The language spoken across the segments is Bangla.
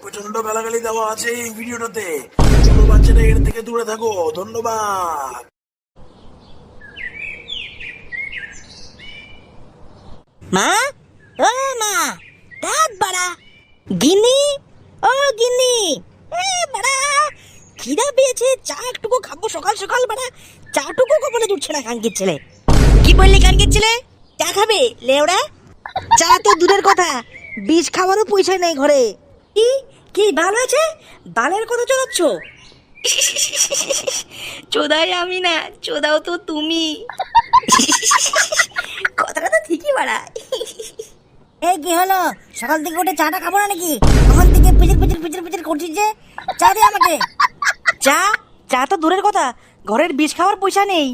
প্রচন্ড গালাগালি দেওয়া আছে এই ভিডিওটাতে। ছোট বাচ্চারা এর থেকে দূরে থাকো। ধন্যবাদ। মা, ও মা, ডাক বাড়া। গিন্নি, ও গিন্নি, বাড়া খিদা পেয়েছে, চা একটুকু খাবো সকাল সকাল। বাড়া চাটুকু কখনো জুটছে না কানকির ছেলে। কি বললি কানকির ছেলে? চা খাবে লেওড়া? চা তো দূরের কথা, বিষ খাওয়ারও পয়সা নেই ঘরে। কি কি ভালো আছে? বালের কথা চলাচ্ছ? চোদাই আমি না, চোদাও তো তুমি। কথাটা তো ঠিকই বাড়া। এই কি হলো? সকাল থেকে উঠে চাটা খাবো না নাকি? তখন থেকে পিচির পিচির পিচির পিচির করছিস যে, চা দে আমাকে। চা? চা তো দূরের কথা, ঘরের বিষ খাওয়ার পয়সা নেই।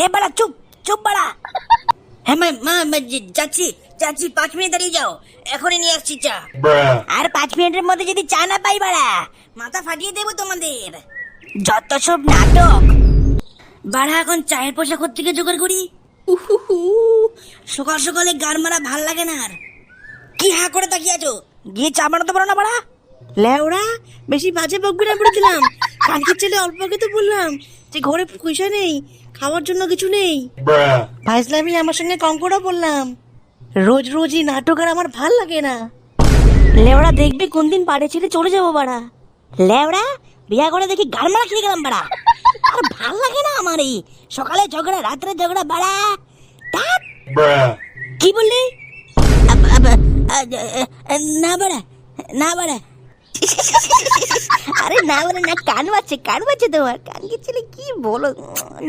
এ বাড়া চুপ চুপ বাড়া। হ্যাঁ মা যাচ্ছি যাচ্ছি, 5 মিনিট দাঁড়িয়ে যাও, এখনই নিয়ে আসছি চা। আর 5 মিনিটের মধ্যে যদি চা না পাই বাড়া, মাথা ফাটিয়ে দেবো তোমাদের। যত সব নাটক বাড়া। এখন চায়ের পয়সা কোত্থেকে জোগাড় করি? সকাল সকালে গান মারা ভাল লাগে না। আর কি হা করে তাকিয়ে আছো? গিয়ে চা বানাতে পারো না বাড়া? লেওড়া বেশি বাজে বকবি না বলে দিলাম। কানকির ছেলে অল্প আগে তো বললাম যে ঘরে পয়সা নেই, খাওয়ার জন্য কিছু নেই। ফাইজলামি আমার সঙ্গে কম করে বললাম। রোজ রোজই নাটক আর আমার ভাল লাগে না। লেওড়া দেখবি কোন দিন বাড়ি ছেড়ে চলে যাবো বাড়া। লেওড়া বিয়া করে দেখি গান মারা খেয়ে গেলাম বাড়া। আর ভাল লাগে না আমার এই সকালে ঝগড়া রাত্রে ঝগড়া বাড়া। কি বললি? না বাড়া না বাড়া। আরে না বাড়া না, কান বাজছে তোমার। কানকির ছেলে কি বলো,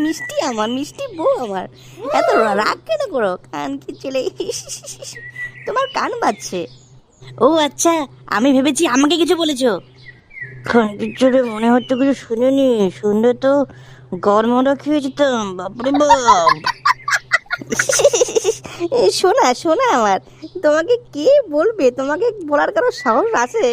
মিষ্টি আমার মিষ্টি বউ আমার, এত রাগ কেন করো? কানকির ছেলে তোমার কান বাজছে। ও আচ্ছা, আমি ভেবেছি আমাকে কিছু বলেছো। কানকির ছেলে মনে হচ্ছে কিছু শুনিনি, শুনলে তো গরমটা খেয়ে যেতাম। বাপরে বাপ। শোনা শোনা আমার, তোমাকে কে বলবে? তোমাকে বলার কারো সাহস আছে?